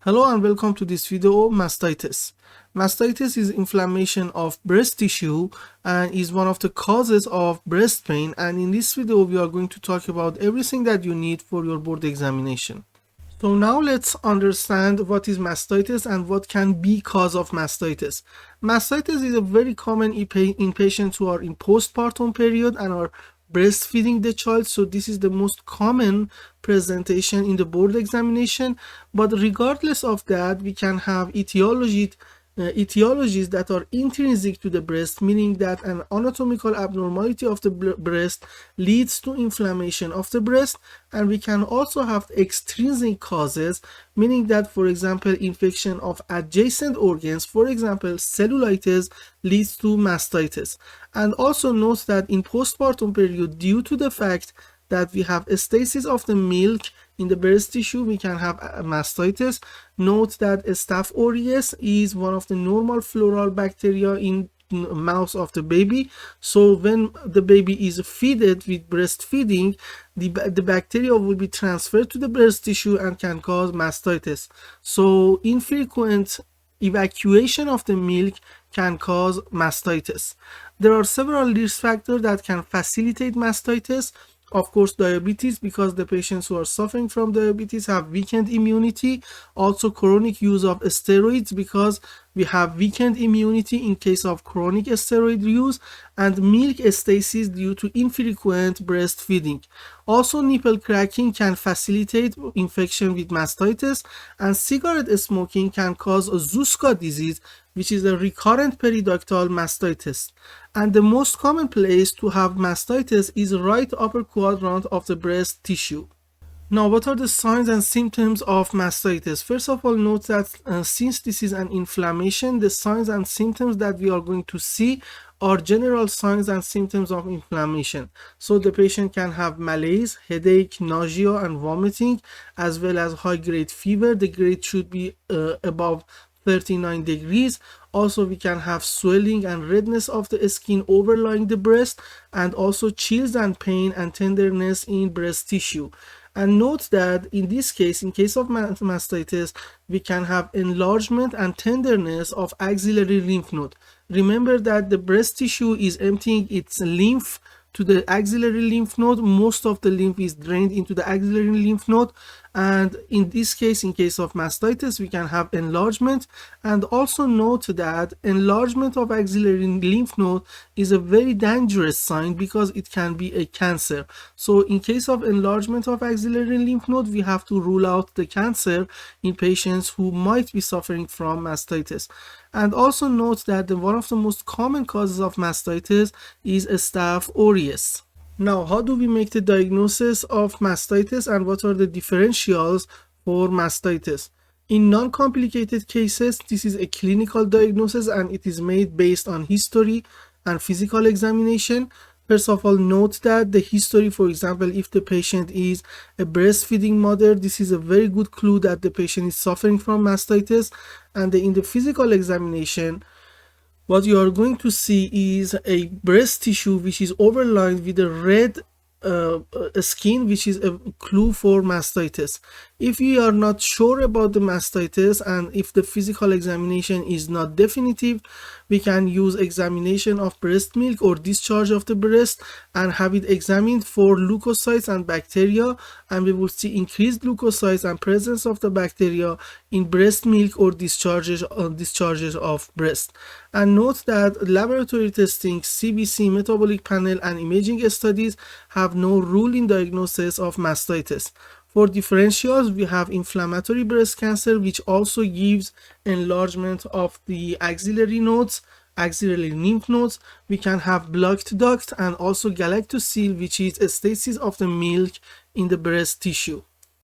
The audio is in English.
Hello and welcome to this video. Mastitis. Mastitis is inflammation of breast tissue and is one of the causes of breast pain, and in this video we are going to talk about everything that you need for your board examination. So now let's understand what is mastitis and what can be cause of mastitis. Mastitis is a very common in patients who are in postpartum period and are breastfeeding the child. So this is the most common presentation in the board examination, but regardless of that, we can have etiologies that are intrinsic to the breast, meaning that an anatomical abnormality of the breast leads to inflammation of the breast. And we can also have extrinsic causes, meaning that, for example, infection of adjacent organs, for example cellulitis, leads to mastitis. And also note that in postpartum period, due to the fact that we have a stasis of the milk in the breast tissue, we can have a mastitis. Note that a Staph aureus is one of the normal floral bacteria in mouth of the baby. So when the baby is fed with breastfeeding, the bacteria will be transferred to the breast tissue and can cause mastitis. So infrequent evacuation of the milk can cause mastitis. There are several risk factors that can facilitate mastitis. Of course, diabetes, because the patients who are suffering from diabetes have weakened immunity. Also chronic use of steroids, because we have weakened immunity in case of chronic steroid use, and milk stasis due to infrequent breastfeeding. Also, nipple cracking can facilitate infection with mastitis, and cigarette smoking can cause Zika disease, which is a recurrent periductal mastitis. And the most common place to have mastitis is right upper quadrant of the breast tissue. Now, what are the signs and symptoms of mastitis? First of all, note that since this is an inflammation, the signs and symptoms that we are going to see are general signs and symptoms of inflammation. So the patient can have malaise, headache, nausea and vomiting, as well as high-grade fever. The grade should be above 39 degrees. Also, we can have swelling and redness of the skin overlying the breast, and also chills and pain and tenderness in breast tissue. And note that in this case, in case of mastitis, we can have enlargement and tenderness of axillary lymph node. Remember that the breast tissue is emptying its lymph to the axillary lymph node. Most of the lymph is drained into the axillary lymph node, and in this case, in case of mastitis, we can have enlargement. And also note that enlargement of axillary lymph node is a very dangerous sign because it can be a cancer. So in case of enlargement of axillary lymph node, we have to rule out the cancer in patients who might be suffering from mastitis. And also note that one of the most common causes of mastitis is Staph aureus. Now, how do we make the diagnosis of mastitis and what are the differentials for mastitis? In non-complicated cases, this is a clinical diagnosis and it is made based on history and physical examination. First of all, note that the history, for example, if the patient is a breastfeeding mother, this is a very good clue that the patient is suffering from mastitis. And in the physical examination, what you are going to see is a breast tissue which is overlined with a red skin, which is a clue for mastitis. If you are not sure about the mastitis and if the physical examination is not definitive, we can use examination of breast milk or discharge of the breast and have it examined for leukocytes and bacteria, and we will see increased leukocytes and presence of the bacteria in breast milk or discharges of breast. And note that laboratory testing, CBC, metabolic panel and imaging studies have no rule in diagnosis of mastitis. For differentials, we have inflammatory breast cancer, which also gives enlargement of the axillary nodes, axillary lymph nodes. We can have blocked duct and also galactocele, which is a stasis of the milk in the breast tissue.